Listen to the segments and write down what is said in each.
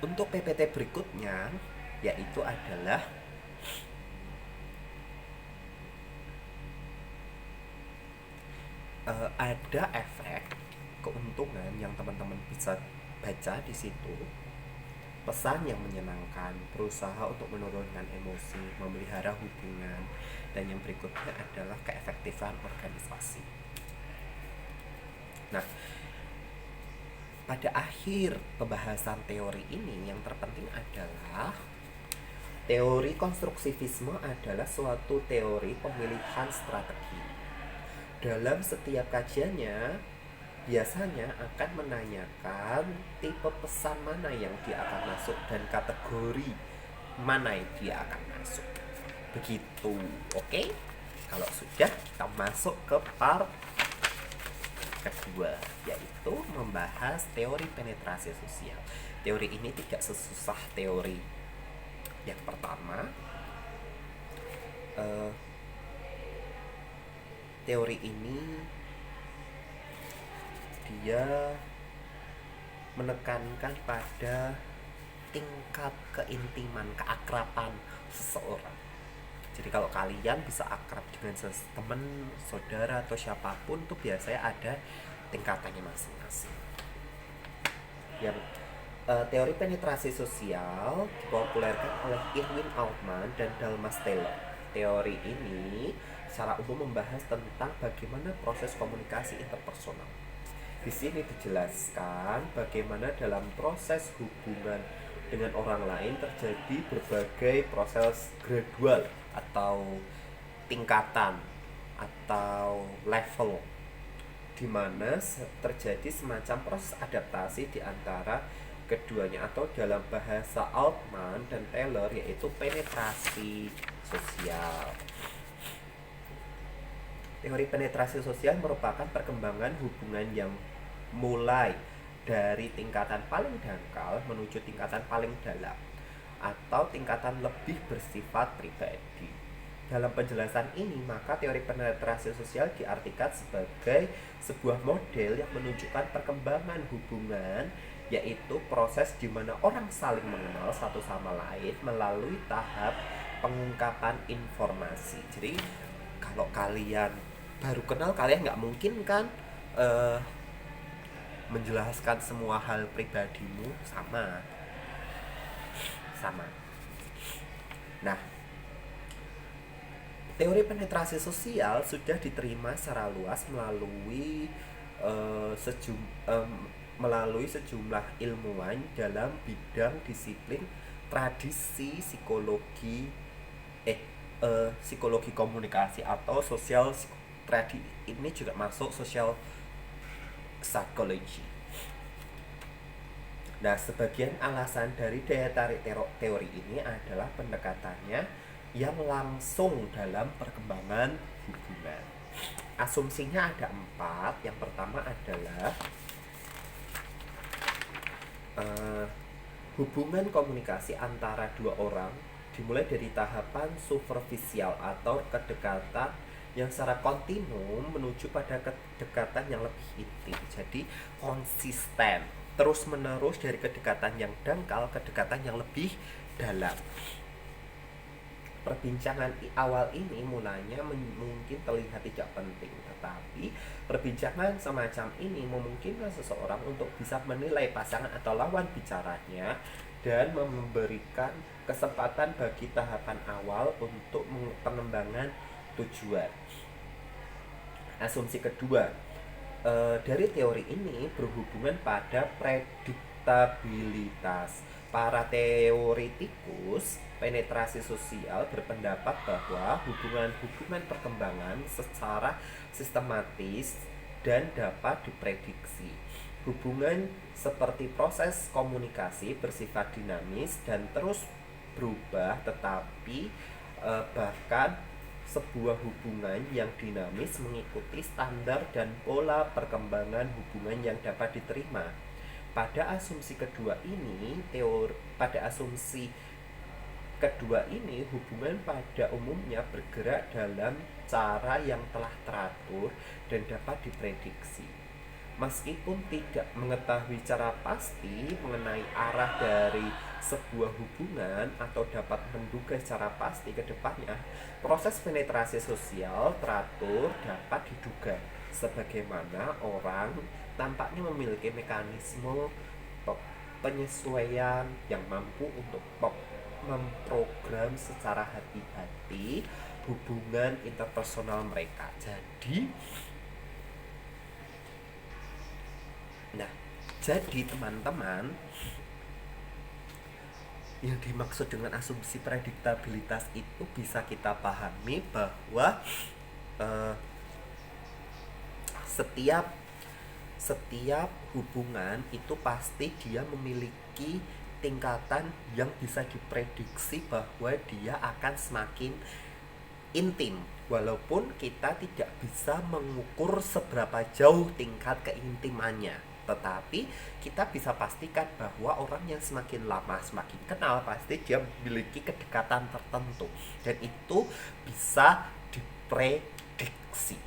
Untuk PPT berikutnya yaitu adalah ada efek keuntungan yang teman-teman bisa baca di situ. Pesan yang menyenangkan, berusaha untuk menurunkan emosi, memelihara hubungan, dan yang berikutnya adalah keefektifan organisasi. Nah, pada akhir pembahasan teori ini yang terpenting adalah teori konstruksivisme adalah suatu teori pemilihan strategi. Dalam setiap kajiannya, biasanya akan menanyakan tipe pesan mana yang dia akan masuk dan kategori mana yang dia akan masuk. Begitu, oke? Kalau sudah, kita masuk ke part kedua, yaitu membahas teori penetrasi sosial. Teori ini tidak sesusah teori yang pertama. Teori ini dia menekankan pada tingkat keintiman, keakraban seseorang. Jadi kalau kalian bisa akrab dengan teman, saudara atau siapapun tuh biasanya ada tingkatannya masing-masing. Yang teori penetrasi sosial dipopulerkan oleh Irwin Altman dan Dalmas Taylor. Teori ini secara umum membahas tentang bagaimana proses komunikasi interpersonal. Di sini dijelaskan bagaimana dalam proses hubungan dengan orang lain terjadi berbagai proses gradual atau tingkatan atau level, di mana terjadi semacam proses adaptasi di antara keduanya, atau dalam bahasa Altman dan Taylor yaitu penetrasi sosial. Teori penetrasi sosial merupakan perkembangan hubungan yang mulai dari tingkatan paling dangkal menuju tingkatan paling dalam atau tingkatan lebih bersifat pribadi. Dalam penjelasan ini, maka teori penetrasi sosial diartikan sebagai sebuah model yang menunjukkan perkembangan hubungan, yaitu proses di mana orang saling mengenal satu sama lain melalui tahap pengungkapan informasi. Jadi kalau kalian baru kenal, kalian nggak mungkin kan menjelaskan semua hal pribadimu sama. Nah, teori penetrasi sosial sudah diterima secara luas melalui sejumlah ilmuwan dalam bidang disiplin tradisi psikologi komunikasi atau sosial tradi. Ini juga masuk sosial psychology. Nah, sebagian alasan dari daya tarik teori ini adalah pendekatannya yang langsung dalam perkembangan hubungan. Asumsinya ada 4. Yang pertama adalah hubungan komunikasi antara dua orang dimulai dari tahapan superficial atau kedekatan yang secara kontinu menuju pada kedekatan yang lebih intim. Jadi konsisten, terus menerus dari kedekatan yang dangkal ke kedekatan yang lebih dalam. Perbincangan awal ini mulanya mungkin terlihat tidak penting, tetapi perbincangan semacam ini memungkinkan seseorang untuk bisa menilai pasangan atau lawan bicaranya dan memberikan kesempatan bagi tahapan awal untuk pengembangan tujuan. Asumsi kedua dari teori ini berhubungan pada prediktabilitas. Para teoretikus penetrasi sosial berpendapat bahwa hubungan-hubungan perkembangan secara sistematis dan dapat diprediksi. Hubungan seperti proses komunikasi bersifat dinamis dan terus berubah, tetapi bahkan sebuah hubungan yang dinamis mengikuti standar dan pola perkembangan hubungan yang dapat diterima. Pada asumsi kedua ini, hubungan pada umumnya bergerak dalam cara yang telah teratur dan dapat diprediksi. Meskipun tidak mengetahui secara pasti mengenai arah dari sebuah hubungan atau dapat menduga secara pasti ke depannya, proses penetrasi sosial teratur dapat diduga sebagaimana orang tampaknya memiliki mekanisme penyesuaian yang mampu untuk memprogram secara hati-hati hubungan interpersonal mereka. Jadi teman-teman, yang dimaksud dengan asumsi prediktabilitas itu bisa kita pahami bahwa setiap setiap hubungan itu pasti dia memiliki tingkatan yang bisa diprediksi bahwa dia akan semakin intim, walaupun kita tidak bisa mengukur seberapa jauh tingkat keintimannya, tetapi kita bisa pastikan bahwa orang yang semakin lama semakin kenal pasti dia memiliki kedekatan tertentu, dan itu bisa diprediksi.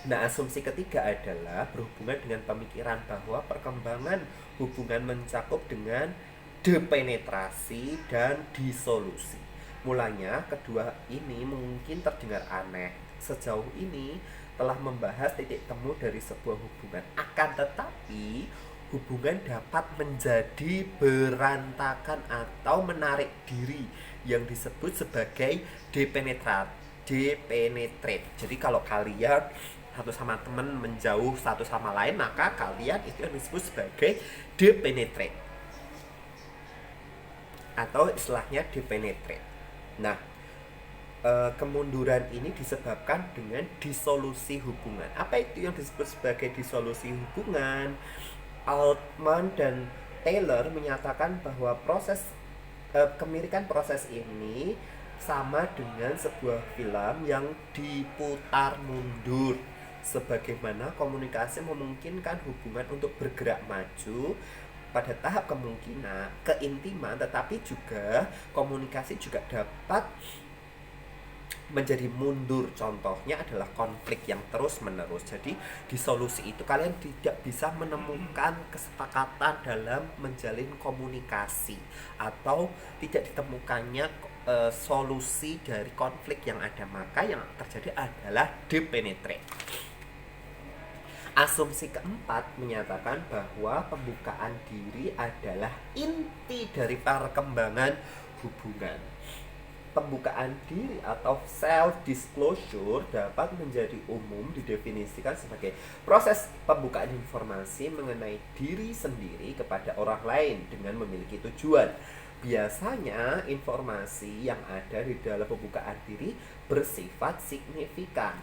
Nah, asumsi ketiga adalah berhubungan dengan pemikiran bahwa perkembangan hubungan mencakup dengan depenetrasi dan disolusi. Mulanya, kedua ini mungkin terdengar aneh. Sejauh ini telah membahas titik temu dari sebuah hubungan. Akan tetapi, hubungan dapat menjadi berantakan atau menarik diri yang disebut sebagai depenetrate. Jadi kalau kalian satu sama teman menjauh satu sama lain, maka kalian itu yang disebut sebagai depenetrate atau istilahnya depenetrate. Nah, kemunduran ini disebabkan dengan disolusi hubungan. Apa itu yang disebut sebagai disolusi hubungan? Altman dan Taylor menyatakan bahwa kemirikan proses ini sama dengan sebuah film yang diputar mundur, sebagaimana komunikasi memungkinkan hubungan untuk bergerak maju pada tahap kemungkinan keintiman, tetapi juga komunikasi juga dapat menjadi mundur. Contohnya adalah konflik yang terus menerus. Jadi di solusi itu kalian tidak bisa menemukan kesepakatan dalam menjalin komunikasi, atau tidak ditemukannya solusi dari konflik yang ada, maka yang terjadi adalah depenetrate. Asumsi keempat menyatakan bahwa pembukaan diri adalah inti dari perkembangan hubungan. Pembukaan diri atau self-disclosure dapat menjadi umum didefinisikan sebagai proses pembukaan informasi mengenai diri sendiri kepada orang lain dengan memiliki tujuan. Biasanya informasi yang ada di dalam pembukaan diri bersifat signifikan.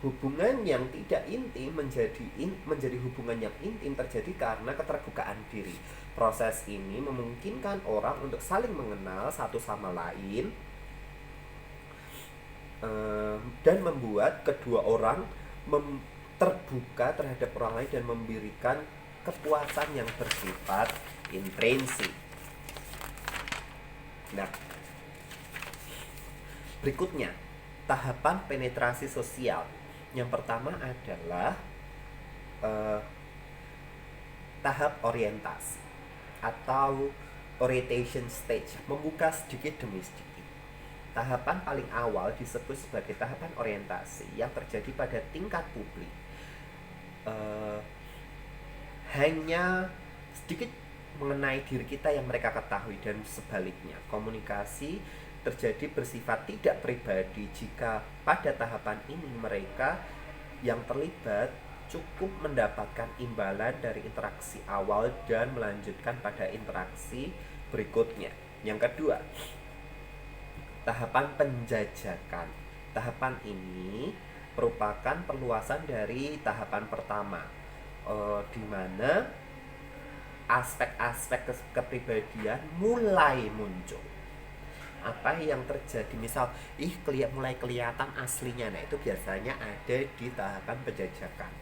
Hubungan yang tidak intim menjadi hubungan yang intim terjadi karena keterbukaan diri. Proses ini memungkinkan orang untuk saling mengenal satu sama lain dan membuat kedua orang terbuka terhadap orang lain dan memberikan kepuasan yang bersifat intrinsik. Nah, berikutnya tahapan penetrasi sosial. Yang pertama adalah tahap orientasi atau orientation stage, membuka sedikit demi sedikit. Tahapan paling awal disebut sebagai tahapan orientasi yang terjadi pada tingkat publik. Hanya sedikit mengenai diri kita yang mereka ketahui, dan sebaliknya komunikasi terjadi bersifat tidak pribadi jika pada tahapan ini mereka yang terlibat cukup mendapatkan imbalan dari interaksi awal dan melanjutkan pada interaksi berikutnya. Yang kedua, tahapan penjajakan. Tahapan ini merupakan perluasan dari tahapan pertama, di mana aspek-aspek kepribadian mulai muncul. Apa yang terjadi, misal mulai kelihatan aslinya, nah itu biasanya ada di tahapan penjajakan.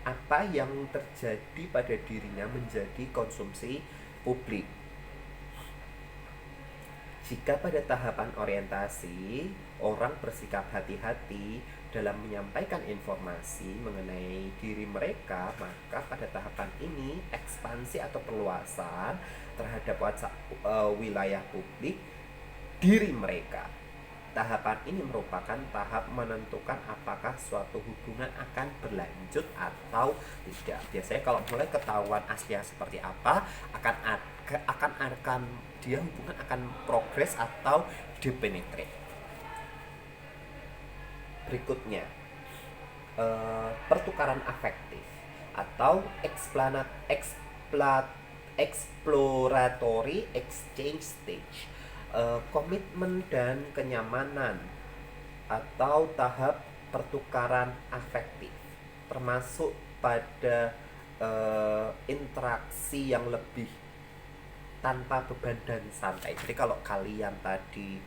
Apa yang terjadi pada dirinya menjadi konsumsi publik. Jika pada tahapan orientasi orang bersikap hati-hati dalam menyampaikan informasi mengenai diri mereka, maka pada tahapan ini ekspansi atau perluasan terhadap wilayah publik diri mereka. Tahapan ini merupakan tahap menentukan apakah suatu hubungan akan berlanjut atau tidak. Biasanya kalau mulai ketahuan aslinya seperti apa, akan dia hubungan akan progres atau dipenetrate. Berikutnya, pertukaran afektif atau exploratory exchange stage. Komitmen dan kenyamanan atau tahap pertukaran afektif termasuk pada interaksi yang lebih tanpa beban dan santai. Jadi kalau kalian tadi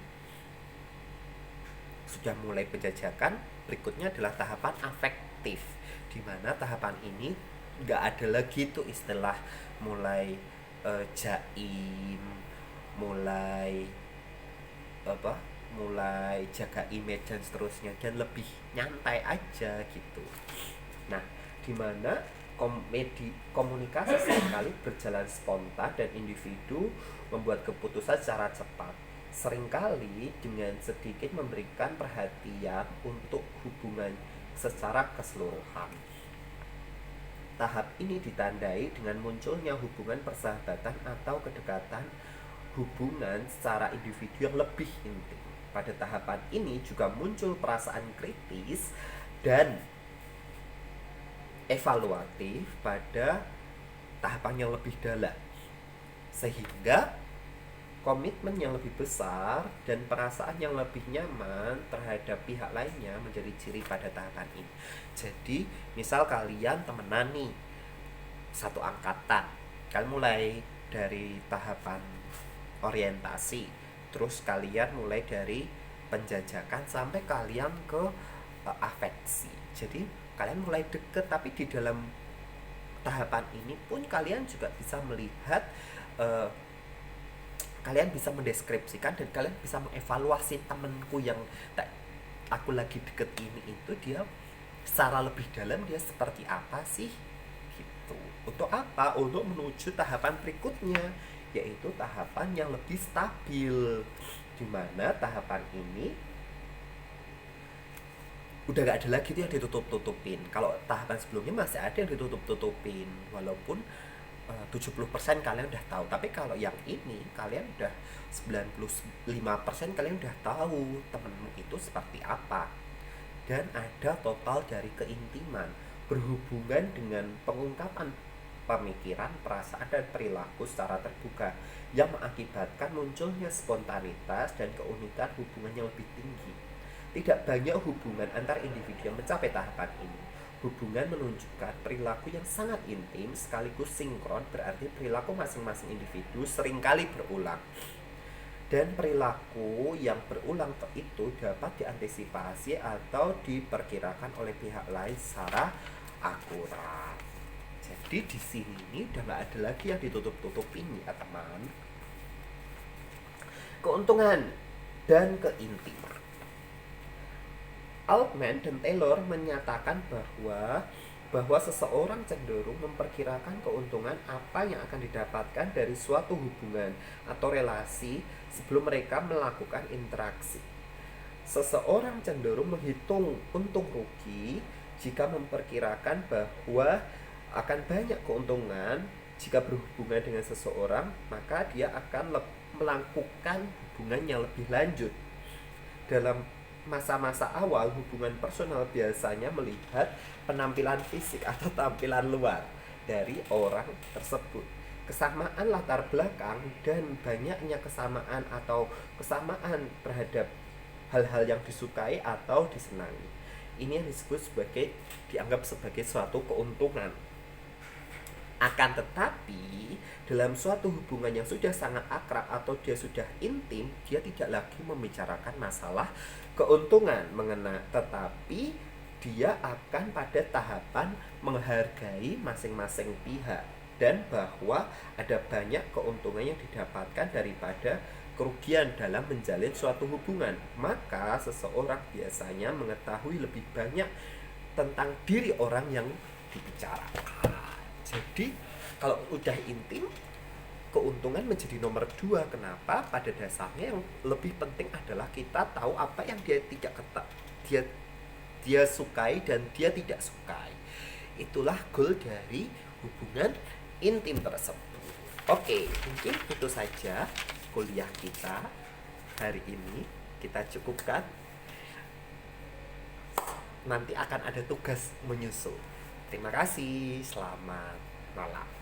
sudah mulai penjajakan, berikutnya adalah tahapan afektif, di mana tahapan ini nggak ada lagi tuh istilah mulai jaim, mulai jaga image dan seterusnya, dan lebih nyantai aja gitu. Nah, dimana komunikasi seringkali berjalan spontan dan individu membuat keputusan secara cepat, seringkali dengan sedikit memberikan perhatian untuk hubungan secara keseluruhan. Tahap ini ditandai dengan munculnya hubungan persahabatan atau kedekatan hubungan secara individu yang lebih intim. Pada tahapan ini juga muncul perasaan kritis dan evaluatif pada tahapan yang lebih dalam, sehingga komitmen yang lebih besar dan perasaan yang lebih nyaman terhadap pihak lainnya menjadi ciri pada tahapan ini. Jadi misal kalian temenan nih, satu angkatan, kalian mulai dari tahapan orientasi, terus kalian mulai dari penjajakan sampai kalian ke afeksi. Jadi kalian mulai deket, tapi di dalam tahapan ini pun kalian juga bisa melihat, kalian bisa mendeskripsikan dan kalian bisa mengevaluasi temenku yang aku lagi deket ini, itu dia secara lebih dalam dia seperti apa sih gitu. Untuk apa? Untuk menuju tahapan berikutnya, yaitu tahapan yang lebih stabil, dimana tahapan ini udah gak ada lagi tuh yang ditutup-tutupin. Kalau tahapan sebelumnya masih ada yang ditutup-tutupin, walaupun 70% kalian udah tahu. Tapi kalau yang ini kalian udah 95% kalian udah tahu temenmu itu seperti apa. Dan ada total dari keintiman berhubungan dengan pengungkapan pemikiran, perasaan, dan perilaku secara terbuka yang mengakibatkan munculnya spontanitas dan keunikan hubungan yang lebih tinggi. Tidak banyak hubungan antar individu yang mencapai tahapan ini. Hubungan menunjukkan perilaku yang sangat intim sekaligus sinkron, berarti perilaku masing-masing individu seringkali berulang. Dan perilaku yang berulang itu dapat diantisipasi atau diperkirakan oleh pihak lain secara akurat. Jadi di sini ini udah nggak ada lagi yang ditutup-tutupin ya teman. Keuntungan dan keintiman. Altman dan Taylor menyatakan bahwa seseorang cenderung memperkirakan keuntungan apa yang akan didapatkan dari suatu hubungan atau relasi sebelum mereka melakukan interaksi. Seseorang cenderung menghitung untung rugi jika memperkirakan bahwa akan banyak keuntungan jika berhubungan dengan seseorang, maka dia akan melakukan hubungan yang lebih lanjut. Dalam masa-masa awal hubungan personal biasanya melihat penampilan fisik atau tampilan luar dari orang tersebut, kesamaan latar belakang, dan banyaknya kesamaan terhadap hal-hal yang disukai atau disenangi. Ini yang dianggap sebagai suatu keuntungan. Akan tetapi dalam suatu hubungan yang sudah sangat akrab atau dia sudah intim, dia tidak lagi membicarakan masalah keuntungan tetapi dia akan pada tahapan menghargai masing-masing pihak, dan bahwa ada banyak keuntungan yang didapatkan daripada kerugian dalam menjalin suatu hubungan, maka seseorang biasanya mengetahui lebih banyak tentang diri orang yang dibicarakan. Jadi kalau udah intim, keuntungan menjadi nomor dua. Kenapa? Pada dasarnya yang lebih penting adalah kita tahu apa yang dia tidak dia dia sukai dan dia tidak sukai. Itulah goal dari hubungan intim tersebut. Oke, mungkin itu saja kuliah kita hari ini. Kita cukupkan. Nanti akan ada tugas menyusul. Terima kasih. Selamat malam.